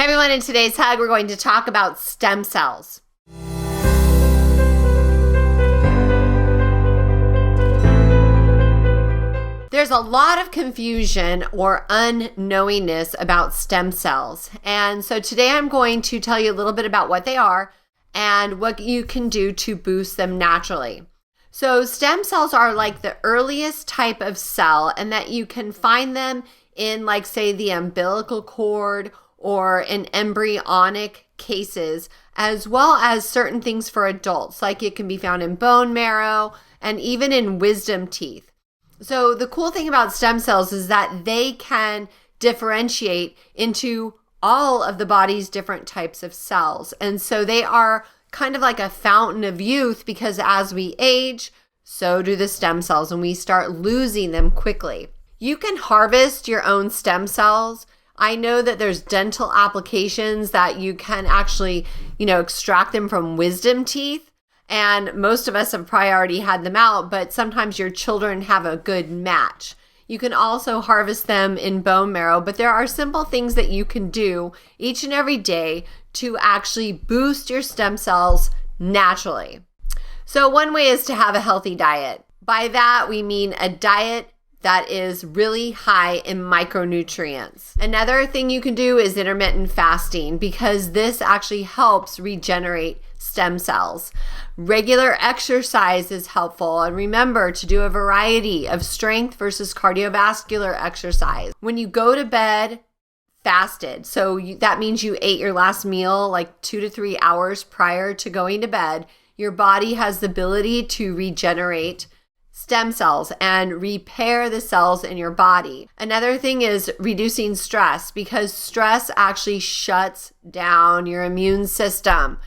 everyone, in today's hug, we're going to talk about stem cells. There's a lot of confusion or unknowingness about stem cells. And so today I'm going to tell you a little bit about what they are and what you can do to boost them naturally. So stem cells are like the earliest type of cell, and that you can find them in, like, say, the umbilical cord or in embryonic cases, as well as certain things for adults, like it can be found in bone marrow and even in wisdom teeth. So the cool thing about stem cells is that they can differentiate into all of the body's different types of cells. And so they are kind of like a fountain of youth, because as we age, so do the stem cells, and we start losing them quickly. You can harvest your own stem cells. I know that there's dental applications that you can actually, extract them from wisdom teeth. And most of us have probably already had them out, but sometimes your children have a good match. You can also harvest them in bone marrow, but there are simple things that you can do each and every day to actually boost your stem cells naturally. So one way is to have a healthy diet. By that, we mean a diet that is really high in micronutrients. Another thing you can do is intermittent fasting, because this actually helps regenerate stem cells. Regular exercise is helpful, and remember to do a variety of strength versus cardiovascular exercise. When you go to bed fasted, that means you ate your last meal like 2 to 3 hours prior to going to bed, your body has the ability to regenerate stem cells and repair the cells in your body. Another thing is reducing stress, because stress actually shuts down your immune system.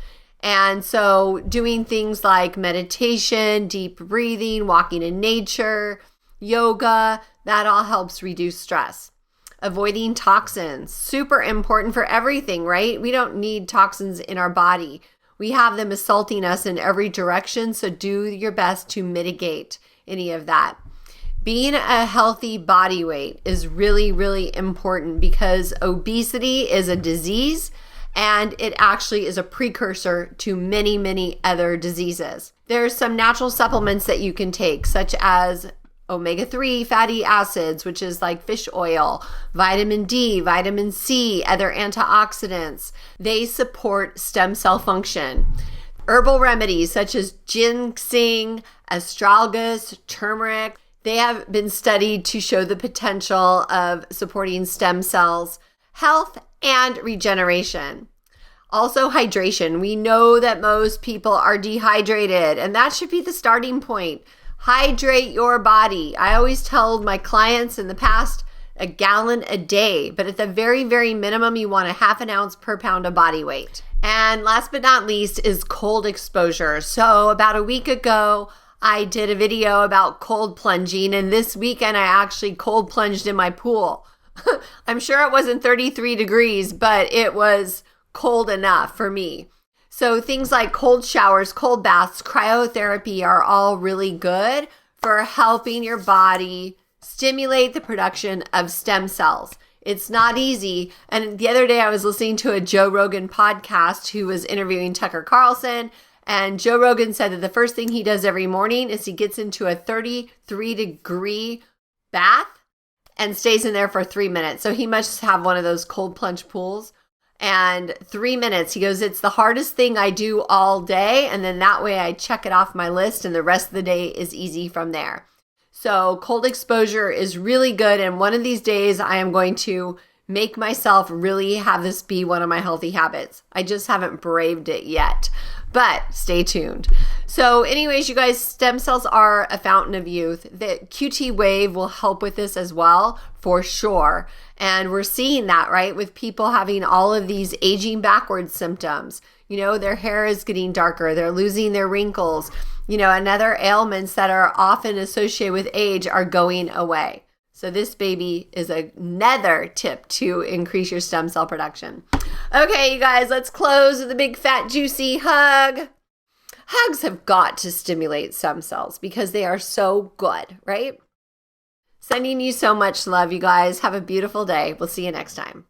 And so doing things like meditation, deep breathing, walking in nature, yoga, that all helps reduce stress. Avoiding toxins, super important for everything, right? We don't need toxins in our body. We have them assaulting us in every direction, so do your best to mitigate any of that. Being a healthy body weight is really, really important, because obesity is a disease, and it actually is a precursor to many, many other diseases. There's some natural supplements that you can take, such as omega-3 fatty acids, which is like fish oil, vitamin D, vitamin C, other antioxidants. They support stem cell function. Herbal remedies such as ginseng, astragalus, turmeric, they have been studied to show the potential of supporting stem cells, health, and regeneration. Also, hydration. We know that most people are dehydrated, and that should be the starting point. Hydrate your body. I always tell my clients in the past, a gallon a day, but at the very, very minimum, you want a half an ounce per pound of body weight. And last but not least is cold exposure. So about a week ago, I did a video about cold plunging, and this weekend I actually cold plunged in my pool. I'm sure it wasn't 33 degrees, but it was cold enough for me. So things like cold showers, cold baths, cryotherapy are all really good for helping your body stimulate the production of stem cells. It's not easy. And the other day I was listening to a Joe Rogan podcast who was interviewing Tucker Carlson, and Joe Rogan said that the first thing he does every morning is he gets into a 33-degree bath and stays in there for 3 minutes. So he must have one of those cold plunge pools. And 3 minutes, he goes, it's the hardest thing I do all day. And then that way I check it off my list, and the rest of the day is easy from there. So cold exposure is really good. And one of these days I am going to make myself really have this be one of my healthy habits. I just haven't braved it yet, but stay tuned. So anyways, you guys, stem cells are a fountain of youth. The QT wave will help with this as well, for sure. And we're seeing that, right, with people having all of these aging backwards symptoms. Their hair is getting darker. They're losing their wrinkles. And other ailments that are often associated with age are going away. So this baby is another tip to increase your stem cell production. Okay, you guys, let's close with a big fat juicy hug. Hugs have got to stimulate stem cells because they are so good, right? Sending you so much love, you guys. Have a beautiful day. We'll see you next time.